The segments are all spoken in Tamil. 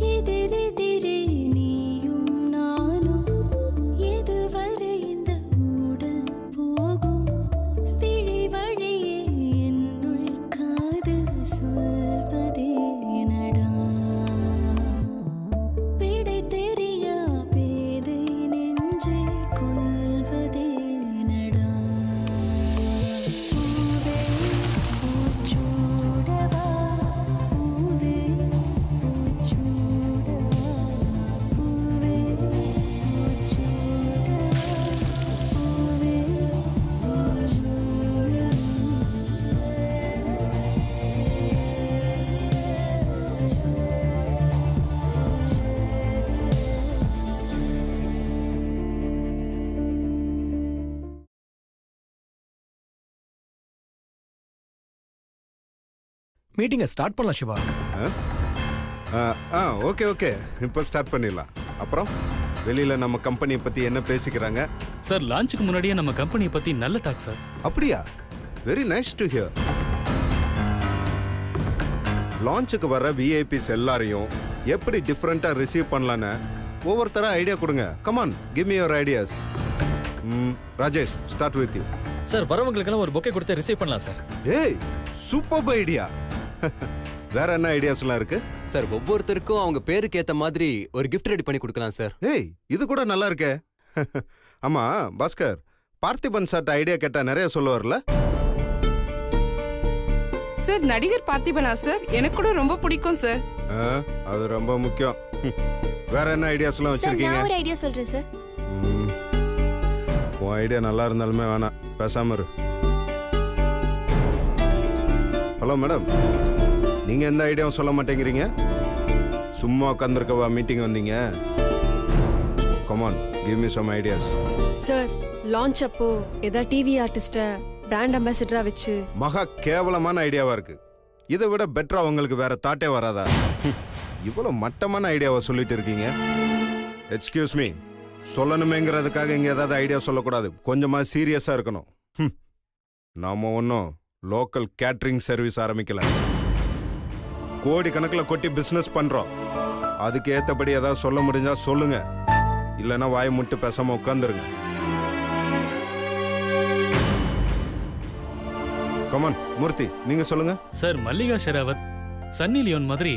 எதிரெதிரே நீயும் நானும் எதுவரை இந்த ஊடல் போகும் விழி வழியே என்னுள் காதல் சொல்வதே நடா விடை தெரியா பேதை நெஞ்சை கொள்வதே நடா பூவே பூச்சூடவா பூவே பூச்சூடவா பூவே பூச்சூடவா பூவே மீட்டிங்கை ஸ்டார்ட் பண்ணலாம் சிவா. ஓகே ஓகே, இப்போ ஸ்டார்ட் பண்ணிடலாம். அப்புறம் வெளியில நம்ம கம்பெனியை பத்தி என்ன பேசிக்கிறாங்க? சார் லான்ச்சுக்கு முன்னாடியே நம்ம கம்பெனியை பத்தி நல்ல டாக் சார். அப்படியா? Very nice to hear. லான்ச்சுக்கு வர விஐபிஸ் எல்லாரையும் எப்படி டிஃப்ரெண்டா ரிசீவ் பண்ணலான்னு ஒவ்வொருத்தரா ஐடியா கொடுங்க. கமான், கிவ் மீ யுவர் ஐடியாஸ். Rajesh, start with you. Sir வரவங்களுக்கெல்லாம் ஒரு பொக்கே கொடுத்து ரிசீவ் பண்ணலாம் சார். ஏய், சூப்பர் ஐடியா. வேற என்ன ஐடியாஸ்லாம் இருக்கு? சார் ஒவ்வொருத்தருக்கும் அவங்க பேருக்கு ஏத்த மாதிரி ஒரு gift ரெடி பண்ணி கொடுக்கலாம் சார். ஏய், இது கூட நல்லா இருக்கே. ஆமா பாஸ்கர், பார்த்திபன் சார்ட்ட ஐடியா கேட்டா நிறைய சொல்லுவார்ல? சார் நடிகர் பார்த்திபனா சார்? எனக்கு கூட ரொம்ப பிடிக்கும் சார். அது ரொம்ப முக்கியம். வேற என்ன ஐடியாஸ்லாம் வச்சிருக்கீங்க? நான் ஒரு ஐடியா சொல்றேன் சார். உன் ஐடியா நல்லா இருந்தாலுமே வேணாம், பேசாம இரு. ஹலோ மேடம், நீங்க எந்த ஐடியாவும் சொல்ல மாட்டேங்கிறீங்க? சும்மா உட்காந்துருக்கவா மீட்டிங் வந்தீங்க? Come on, on me some ideas. Sir launch அப்போ ஏதா டிவி ஆர்டிஸ்ட பிராண்ட் அம்பாசிடரா வச்சு. மகா கேவலமான ஐடியாவா இருக்கு. இதை விட பெட்டரா உங்களுக்கு வேற தாட்டே வராதா? இவ்வளவு மட்டமான ஐடியாவை சொல்லிட்டு இருக்கீங்க. எக்ஸ்கியூஸ் மீ, சொல்லணுமேங்கிறதுக்காக இங்க ஏதாவது ஐடியா சொல்லக்கூடாது. கொஞ்சமா சீரியஸா இருக்கணும். நாம ஒன்றும் லோக்கல் கேட்டரிங் சர்வீஸ் ஆரம்பிக்கல. கோடி கணக்கில் கொட்டி பிசினஸ் பண்றோம். அதுக்கு ஏத்தபடி ஏதாவது சொல்ல முடிஞ்சா சொல்லுங்க, இல்லைன்னா வாயை முட்டு பேசாம உட்காந்துருங்க. கமான் மூர்த்தி, நீங்க சொல்லுங்க. சார் மல்லிகா ஷெராவத், சன்னி லியோன் மாதிரி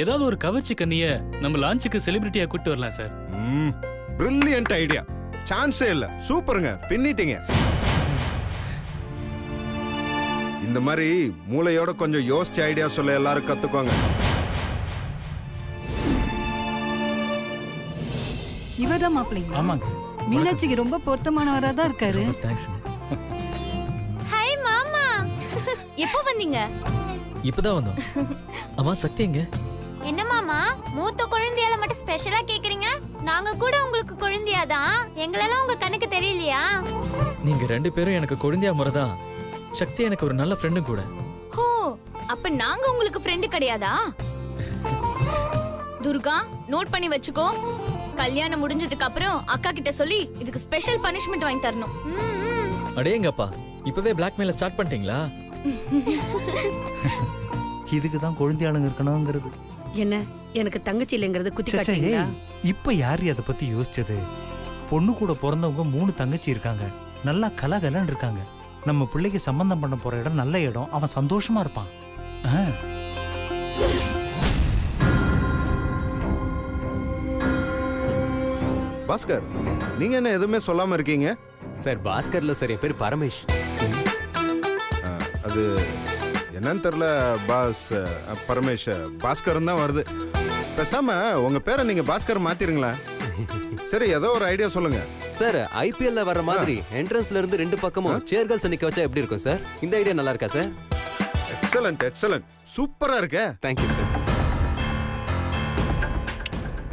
ஏதாவது ஒரு கவர்ச்சி கண்ணிய நம்ம லான்ச்சுக்கு செலிபிரிட்டியா கூட்டு வரலாம் சார். பிரில்லியன்ட் ஐடியா, சான்ஸே இல்ல. சூப்பருங்க, பின்னிட்டீங்க. இந்த மாதிரி மூளையோட கொஞ்சம் யோசிச்சு ஐடியா சொல்ல எல்லாரும் கத்துக்கோங்க. இவர்தான் மாப்பிள்ளைங்க. ஆமாங்க. மீனாட்சிக்கு ரொம்ப பொருத்தமானவரா தான் இருக்காரு. தேங்க்ஸ். ஹாய் மாமா, எப்போ வந்தீங்க? இப்பதான் வந்தோம். அம்மா சக்தி எங்க? என்ன மாமா, மூத்த குழந்தையால மட்டும் ஸ்பெஷலா கேக்குறீங்க? நாங்க கூட உங்களுக்கு குழந்தையாதான். எங்களெல்லாம் உங்க கண்ணுக்கு தெரியலையா? நீங்க ரெண்டு பேரும் எனக்கு குழந்தையா முறைதான். சக்தி எனக்கு ஒரு நல்ல ஃப்ரெண்டும் கூட. ஹோ, அப்ப நாங்க உங்களுக்கு ஃப்ரெண்டு கிடையாதா? துர்கா, நோட் பண்ணி வச்சுக்கோ. கல்யாணம் முடிஞ்சதுக்கு அப்புறம் அக்கா கிட்ட சொல்லி இதுக்கு ஸ்பெஷல் பனிஷ்மெண்ட் வாங்கி தரணும். அடேங்கப்பா, இப்பவே பிளாக்மெயில ஸ்டார்ட் பண்ணிட்டீங்களா? இதுக்கு தான் குழந்தையாளுங்க இருக்கணுங்கிறது. என்ன எனக்கு தங்கச்சி இல்லைங்கிறது குத்தி காட்டுறீங்களா? இப்ப யாரு அதை பத்தி யோசிச்சது? பொண்ணு கூட பிறந்தவங்க 3 தங்கச்சி இருக்காங்க. நல்லா கலகலன்னு இருக்காங்க. நம்ம பிள்ளைக்கு சம்பந்தம் பண்ண போற இடம் நல்ல இடம். அவன் சந்தோஷமா இருப்பான். பாஸ்கர், நீங்க என்ன எதுவுமே சொல்லாம இருக்கீங்க? சார் பாஸ்கர்ல சார் என் பேர் பரமேஷ். அது என்னன்னு தெரியல பாஸ். பரமேஷ் பாஸ்கர் தான் வருது. பேசாம உங்க பேரை நீங்க பாஸ்கர் மாத்திருங்களா? சரி, ஏதோ ஒரு ஐடியா சொல்லுங்க. சார் ஐபிஎல்ல வர மாதிரி என்ட்ரன்ஸ்ல இருந்து 2 பக்கமும் சேர்கல்ஸ் நிக்க வச்சா எப்படி இருக்கும் சார்? இந்த ஐடியா நல்லா இருக்கா சார்? எக்ஸலன்ட் எக்ஸலன்ட், சூப்பரா இருக்கே. Thank you sir.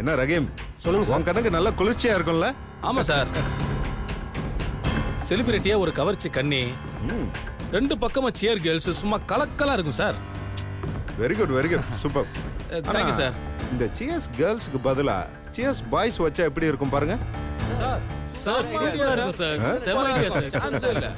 என்ன ரஹீம், சொல்லுங்க. உன் கணக்கு நல்ல குளிர்ச்சியா இருக்கும்ல? ஆமா சார். செலிபிரிட்டியா ஒரு கவர்ச்சி கண்ணி, 2 பக்கமும் சேர் கேர்ள்ஸ், சும்மா கலக்கலா இருக்கும் sir. Very good very good, super. Thank you sir. இந்த சியர்ஸ் கேர்ள்ஸ்க்கு பதிலா சியர்ஸ் பாய்ஸ் வச்சா எப்படி இருக்கும் பாருங்க. சார் சார் சூப்பரா இருக்கும் சார். செம ஐடியா சார். சான்ஸ் இல்ல.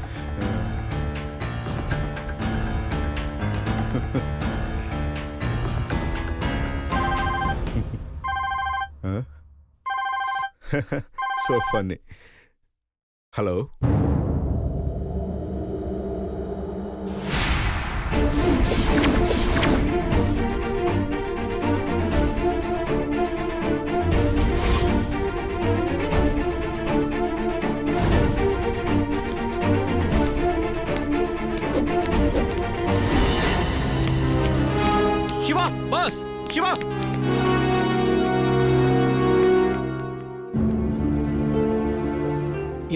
So funny. Hello. Siva boss Siva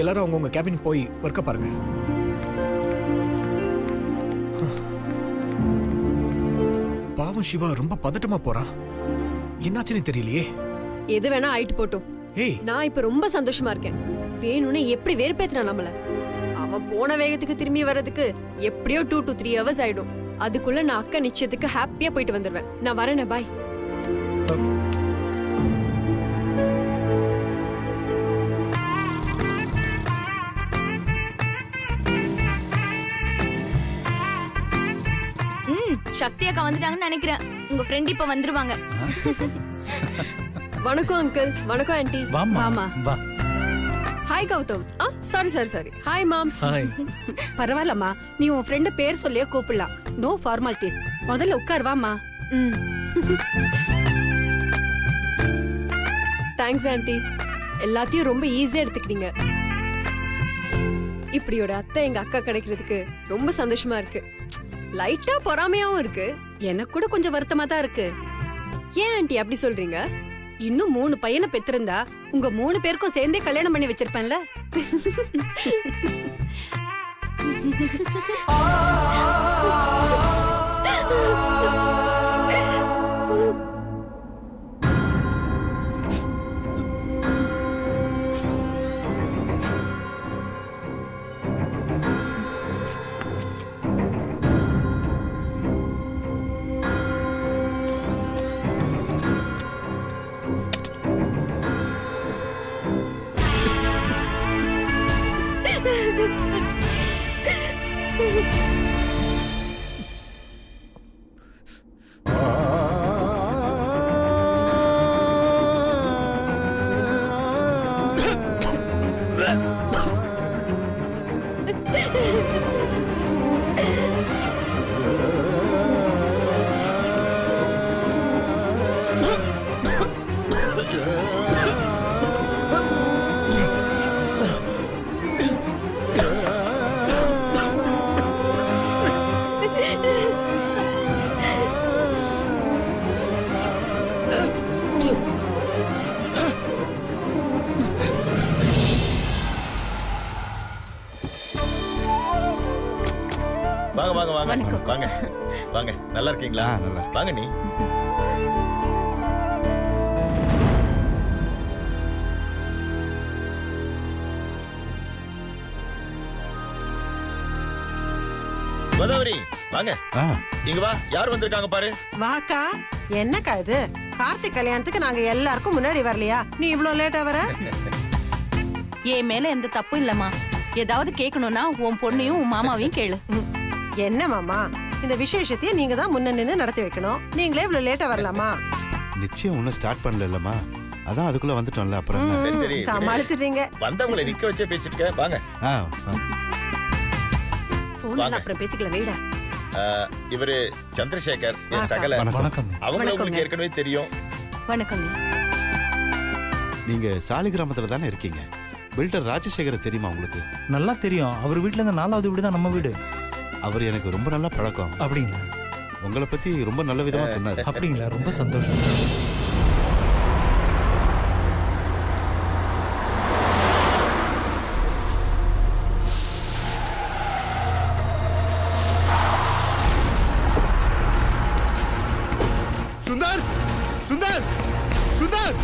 எல்லாரும் அவங்கவுங்க கேபின் போய் ஒர்க்க பாருங்க. பாவம் சிவா ரொம்ப பதட்டமா போறான். என்னாச்சுன்னு தெரியலையே. எது வேணா ஆயிட்டு போட்டும். ஏய், நான் இப்ப ரொம்ப சந்தோஷமா இருக்கேன். வேணும்னு எப்படி வெறுப்பேத்துறான் நம்மள. அவன் போன வேகத்துக்கு திரும்பி வர்றதுக்கு எப்படியோ 2 to 3 hours ஆயிடும். அதுக்குள்ள நான் அக்கா நிச்சயத்துக்கு ஹாப்பியா போயிட்டு வந்துடுவேன். நான் வரேனே, பாய். சக்தி அக்கா வந்துட்டாங்கன்னு நினைக்கிறேன். உங்க ஃப்ரெண்ட் இப்ப வந்துருவாங்க. வணக்கம் அங்கிள். வணக்கம் ஆன்ட்டி. வாமா வா. Hi Gautham. Sorry. Hi moms. Hi. பரவாயில்லம்மா, நீ உன் ஃப்ரெண்ட் பேர் சொல்லியே கூப்பிடலாம். No formalities. முதல்ல உட்கார் வாமா. Thanks aunty. எல்லாத்தையும் ரொம்ப ஈஸியா எடுத்துக்கிட்டீங்க. இப்படியோட அத்தை எங்க அக்கா கிடைக்கிறதுக்கு ரொம்ப சந்தோஷமா இருக்கு. லைட்டா பொறாமையாவும் இருக்கு. எனக்கு கூட கொஞ்சம் வருத்தமா தான் இருக்கு. ஏன் ஆன்ட்டி அப்படி சொல்றீங்க? இன்னும் 3 பையனை பெற்றிருந்தா உங்க 3 பேருக்கும் சேர்ந்தே கல்யாணம் பண்ணி வச்சிருப்பேன்ல. வாங்க வாங்க வாங்க வாங்க வாங்க. நல்லா இருக்கீங்களா? நல்லா வாங்க. நீ கோதாவரி வாங்க. இங்க வா. யார் வந்திருக்காங்க பாரு. வாக்கா. என்னக்கா இது? கார்த்திக் கல்யாணத்துக்கு நாங்க எல்லாருக்கும் முன்னாடி வரலையா? நீ இவ்ளோ லேட்டா வர? என் மேல எந்த தப்பும் இல்லம்மா. ஏதாவது கேட்கணும்னா உன் பொண்ணையும் உன் மாமாவையும் கேளு. என்ன மாமா, இந்த விசேஷத்தையே நீங்க தான் முன்ன நின்னு நடத்தி வைக்கணும். நீங்களே இவ்ளோ லேட்டா வரலாமா? நிச்சயம் ஒன்னும் ஸ்டார்ட் பண்ணல இல்லம்மா. அதான் அதுக்குள்ள வந்துட்டோம்ல. அப்புறம் சரி சமாளிச்சிடுறீங்க. வந்தவங்களை நிக்க வச்சே பேசிட்டு இருக்க. வாங்க. போன்ல அப்புறம் பேசிக்கலாம். வேடா. இவரு சந்திரசேகர், என் சகல. அவங்க உங்களுக்கு ஏற்கனவே தெரியும். வணக்கம். நீங்க சாலிகிராமத்துல தானே இருக்கீங்க? பில்டர் ராஜசேகர் தெரியுமா உங்களுக்கு? நல்லா தெரியும். அவர் வீட்ல இருந்து 4வது வீடு தான் நம்ம வீடு. அவர் எனக்கு ரொம்ப நல்லா பழக்கம். அப்படிங்களா? உங்களை பத்தி ரொம்ப நல்ல விதமா சொன்னாரு. அப்படிங்களா? ரொம்ப சந்தோஷம். சுந்தர் சுந்தர் சுந்தர்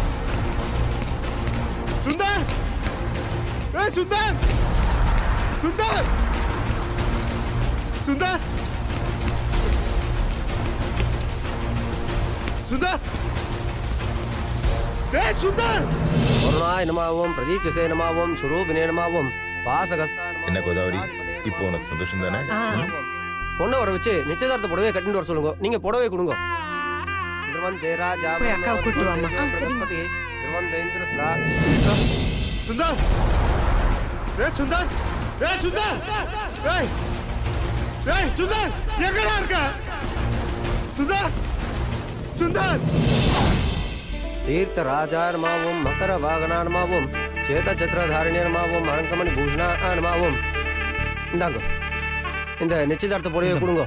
சுந்தர் ஏய் சுந்தர் சுந்தர் சுந்தர் சுந்தர் ஏய் சுந்தர். வருணாய நமவோம், பிரதீட்சசே நமவோம், சுரூபினே நமவோம், பாசகஸ்தாய நமவோம். என்ன கோதாவரி, இப்போ உனக்கு சந்தோஷம் தானே? பொண்ணை வர வச்சு நிச்சயதார்த்த புடவை கட்டிட்டு வர சொல்லுங்க. நீங்க புடவை கொடுங்க. போய் அக்காவை கூட்டிட்டு வாமா. சுந்தர் சுந்தர் சுந்தர் சுந்தர் எங்கடா இருக்க சுந்தர் சுந்தர் தீர்த்த ராஜார்மாவும் மக்கர வாகனார்மாவும் சேத சத்திரதாரணியர்மாவும் அரங்கமணி பூஷணார்மாவும் இந்தாங்க இந்த நிச்சயதார்த்த புடவையை கொடுங்க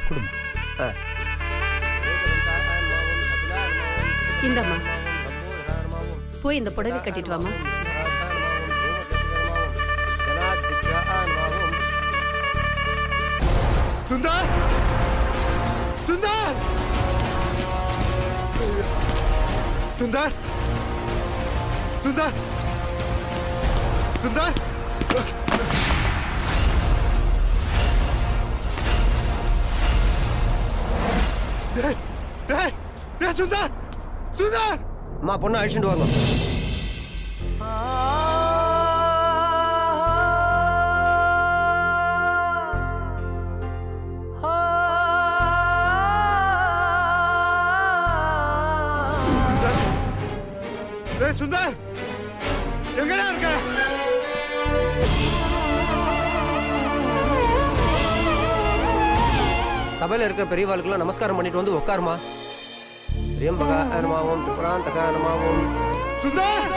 இந்தம்மா போய் இந்த புடவை கட்டிட்டு வாமா. சுந்தர் சுந்தர் சுந்தர் சுந்தர் சுந்தர் சுந்தர் சுந்தர் அம்மா பொண்ணு அழிச்சுட்டு வாங்க. சுந்தர் எங்கடா இருக்க சபையில இருக்கிற பெரியவாளுக்கெல்லாம் நமஸ்காரம் பண்ணிட்டு வந்து உட்காருமா. திரியம்பகா அனுமாவும் திரிபுராந்தகா அனுமாவும் சுந்தர்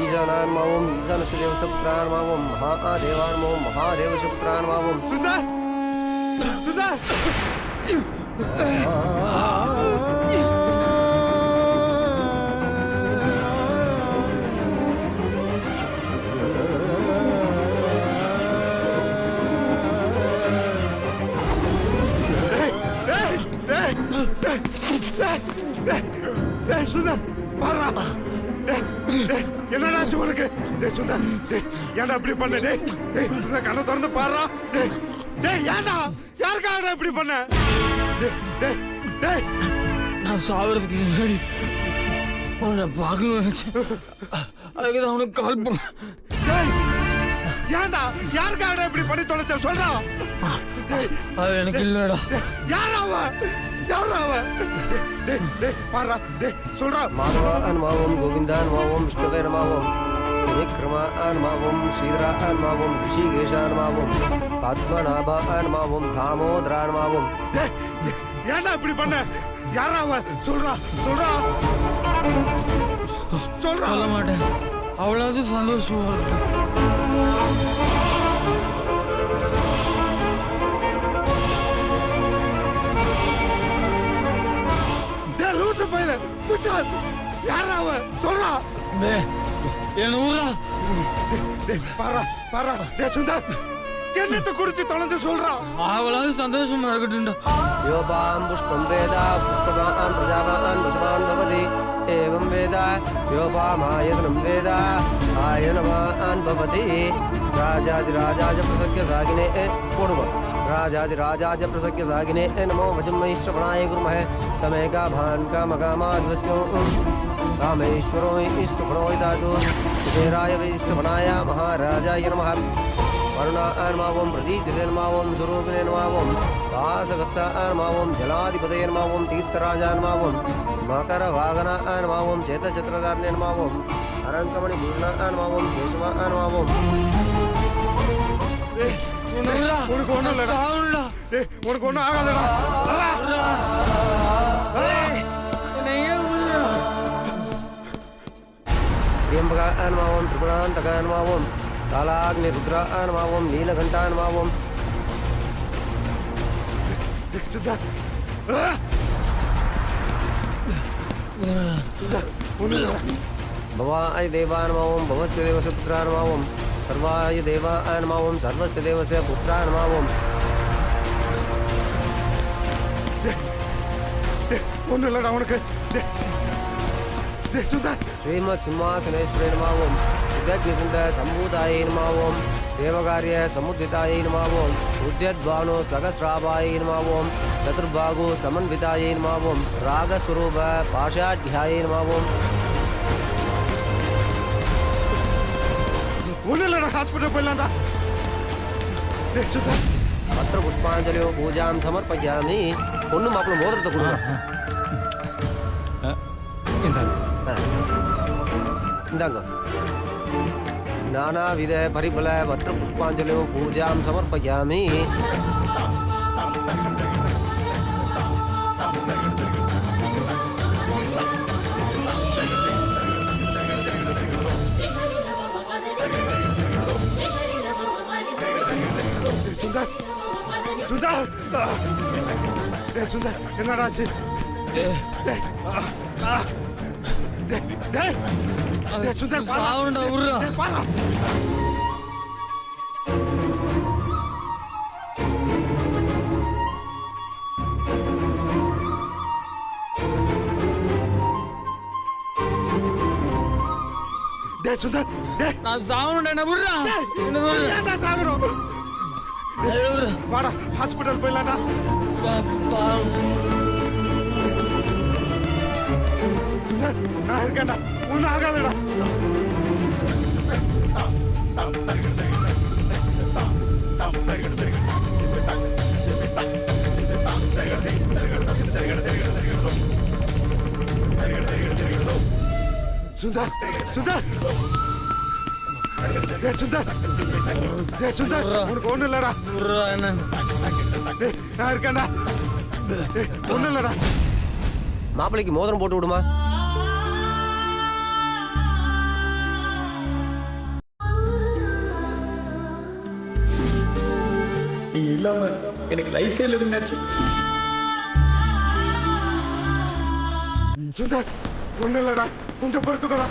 ஈசானான்மாவும் ஈசானசிதேவசுப்ரான்மாவும் மகாதேவான்மாவும் மகாதேவசுப்ரான்மாவும் சுந்தர் சுந்தர் சுந்தர் பாரா என்னடா உனக்கு சுந்தர் ஏன்டா இப்படி பண்ண சுந்தர் கண்ணை திறந்து பாடுறா ஏன்டா யாருக்காக இப்படி பண்ண நான் சாவறதுக்கு முன்னாடி உன்னை பார்க்கணும்னு நினைச்சேன். அதுக்குதான் உனக்கு கால் பண்ண. ஏன்டா யாருக்காக இப்படி பண்ணி தொலைச்ச சொல்றா. அது எனக்கு இல்லடா. யாராவ யாராவ பாரா சொல்றா. மாதவா அனுமாவும் கோவிந்தா அனுமாவும் விஷ்ணுவே நமாவும் திரிக்ரமா அனுமாவும் ஸ்ரீதரா அனுமாவும் ரிஷிகேஷா அனுமாவும் பத்மநாபா அனுமாவும் தாமோதரா அனுமாவும். ஏன்டா இப்படி பண்ண யாராவ சொல்றா சொல்றா சொல்றா. சொல்ல மாட்டேன். அவ்வளவு சந்தோஷமா இருக்கு. லூசு பையல முட்டாள் யாராவ சொல்றா. என்ன ஊரா பாரா பாரா சுந்தர் என்னத்தை குடிச்சு தொலைஞ்சு சொல்றா. அவ்வளவு சந்தோஷமா இருக்கட்டும்டா. யோபாம் புஷ்பம் வேதா புஷ்பமான் பிரஜாவான் வசமான் பவதி ஏவம் வேதா யோபாமாயதனம் வேதா ஆயனமான் பவதி. ராஜாதிராஜாஜ பிரசக்ய சாகினே போடுவா. राजाधिराजाज प्रसक्य सागिने नमो वजमयी श्रवणाय गुरुमः समेका भान कामकामाद्वस्यो कामेश्वरो इष्टप्रणो दातु कुबेराय वैष्णवनाय महाराजाय नमः वरुणान्मावं प्रदीप्तिर्मावं स्वरूपिणेर्मावं वासगस्तान्मावं जलाधिपतये नमावं तीर्थराजान्मावं मकरवागनान्मावं चेतचत्रधारण्यन्मावं अरङ्कमणि भूषणान्मावं केशवान्मावं. உனக்கு ஒண்ணும் இல்லடா. உனக்கு ஒண்ணும் ஆகாதடா. त्र्यंबका अन्मावं त्रिपुरान्तका अन्मावं कालाग्निरुद्रा अन्मावं नीलघण्टा अन्मावं. भवाय देवान्मावं भवस्य देवस्य पुत्रान्मावं सर्वाय देवान्मावं सर्वस्य देवस्य पुत्रान्मावं. ஒண்ணும் இல்லடா உனக்கு. श्रीमत् सिंहासनेश्वरे नमावं विद्याग्निकुण्ड सम्भूताय नमावं देवकार्य समुद्दिताय नमावं उद्यद्भानो सहस्राभाय नमावं चतुर्भागो समन्विताय नमावं रागस्वरूप पाशाढ्याय नमावं. पत्र पुष्पांजलियो पूजां समर्पयामि. பொண்ணு மாப்பிள்ள மோதிரத்தை கொடுங்க. இந்தாங்க நானாவித பரிமள பத்திர புஷ்பாஞ்சலியும் பூஜாம் சமர்ப்பயாமி. சுந்தர் சுந்தர் சுந்தர் என்னடாச்சு? சுந்தர் சாவுண்டா விடுறா. பாரா சுந்தர் நான் சாவுண்டா என்ன விடுறா. ஏன்டா சாகுறோம்? வாடா ஹாஸ்பிட்டல் போயிடலாம்டா. நான் இருக்கேன்டா, ஒன்னும் ஆகாதடா. சுந்தர் சுந்தர் சுந்தர் சுந்தர் உனக்கு ஒண்ணு இல்லடா. நான் இருக்கேன்டா, ஒண்ணு இல்லடா. மாப்பிள்ளைக்கு மோதிரம் போட்டு விடுமா? நீங்க இல்லாம எனக்கு லைஃபே இல்லைன்னாச்சு. சுந்தர் ஒண்ணு இல்லடா, கொஞ்சம் பொறுத்துக்கடா.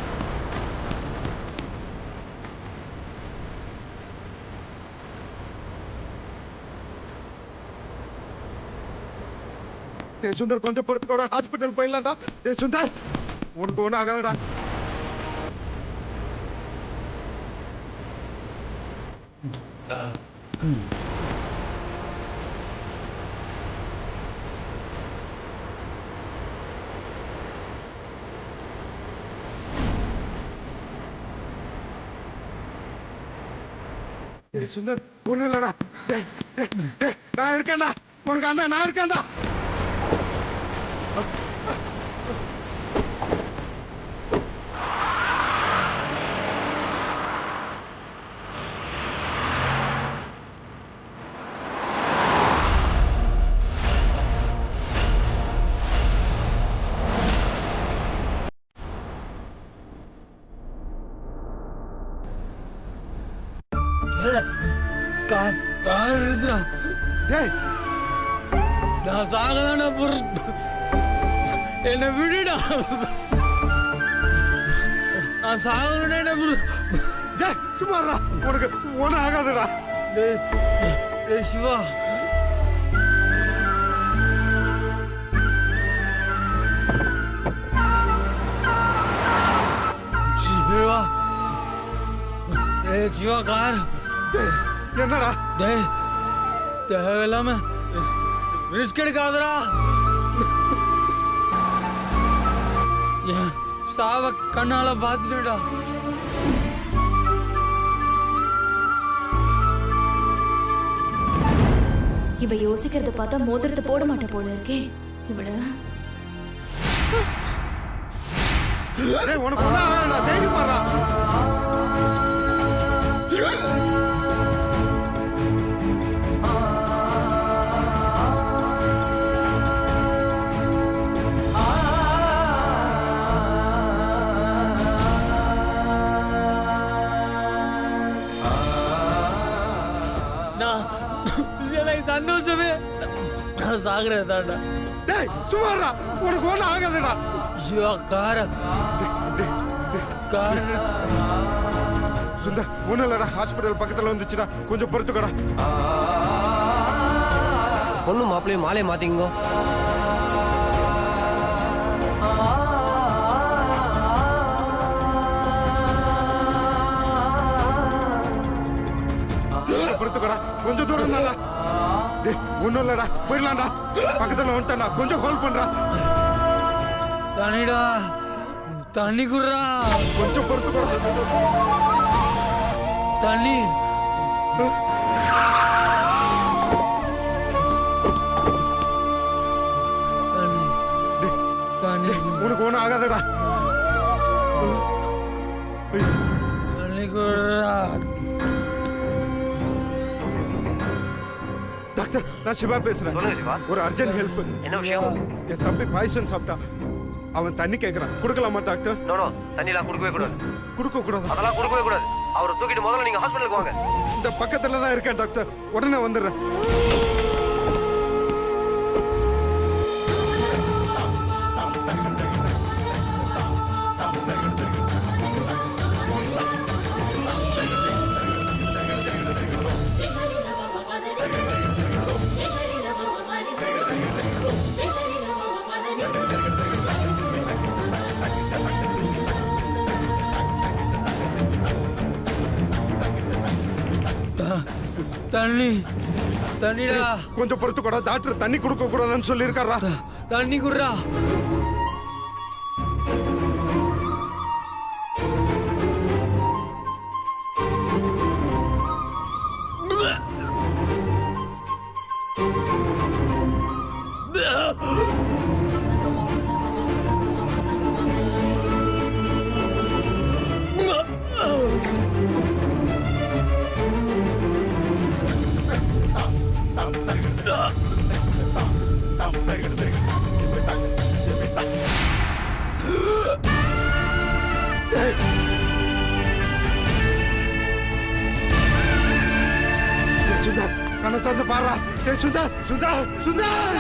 சுந்தர் கொஞ்சம் பொறுத்துக்கோடா, ஹாஸ்பிட்டல் போயிடலாம்டா. சுந்தர் உனக்கு ஒன்றும் ஆகாதடா. சுந்தர் ஒண்ணு இல்லடா. நான் இருக்கேன்டா, உனக்கு அண்ணன் நான் இருக்கேன்டா. கார் எடுத்துடா. டேய் நான் சாகலான என்ன விடுடா. நான் சாகணும்னா என்ன விடு. டேய் சும்மாடா, உனக்கு ஒன்றும் ஆகாதடா. டேய் சிவா, சிவா, டேய் சிவா கார். என்னடா? டேய் தேவையில்லாம ரிஸ்க் எடுக்காதடா. சாவ கண்ணால பாத்துட்டா. இவ யோசிக்கிறத பார்த்தா மோதிரத்தை போட மாட்டே போல இருக்கே இவள. உனக்கு ஒன்றும் ஆகாதடா, தைரியம் பாடுறா. சந்தோஷமே நான் சாகுறதாடா. டேய் சும்மாடா, உனக்கு ஒன்றும் ஆகாதடா. ஐயோ கார கார. சுந்தர் ஒன்றும் இல்லடா, ஹாஸ்பிட்டல் பக்கத்தில் வந்துச்சுடா, கொஞ்சம் பொறுத்துக்கடா. பொண்ணு மாப்பிள்ளையும் மாலையை மாத்திக்கோ. பொறுத்துக்கடா, கொஞ்சம் தூரம் தான்டா. ஒன்றும் இல்லடா, போயிடலாம்டா. பக்கத்தில் வந்துட்டா, கொஞ்சம் ஹோல்ட் பண்றா. தண்ணிடா, தண்ணி குடுறா. கொஞ்சம் பொறுத்துக்கடா. தண்ணி தண்ணி தண்ணி உனக்கு ஒன்றும் ஆகாதடா. தண்ணி குடுறா. டாக்டர், நான் சிவா பேசுறேன். சொல்லுங்க சிவா. ஒரு அர்ஜென்ட் ஹெல்ப். என்ன விஷயம்? என் தம்பி பாய்சன் சாப்பிட்டான். அவன் தண்ணி கேட்கறான். கொடுக்கலாமா டாக்டர்? நோ நோ, தண்ணிலாம் கொடுக்கவே கூடாது. கொடுக்க கூடாது. அதெல்லாம் கொடுக்கவே கூடாது. அவரை தூக்கிட்டு முதல்ல நீங்க ஹாஸ்பிட்டலுக்கு வாங்க. இந்த பக்கத்துல தான் இருக்கேன் டாக்டர். உடனே வந்துடுறேன். தண்ணி தண்ணிடா. கொஞ்சம் பொறுத்து கூட. டாக்டர் தண்ணி கொடுக்க கூடாதுன்னு சொல்லியிருக்காரா? தண்ணி குடுறா. சுந்தர், கண்ணை திறந்து பாரு. சுந்தர் சுந்தர் சுந்தர்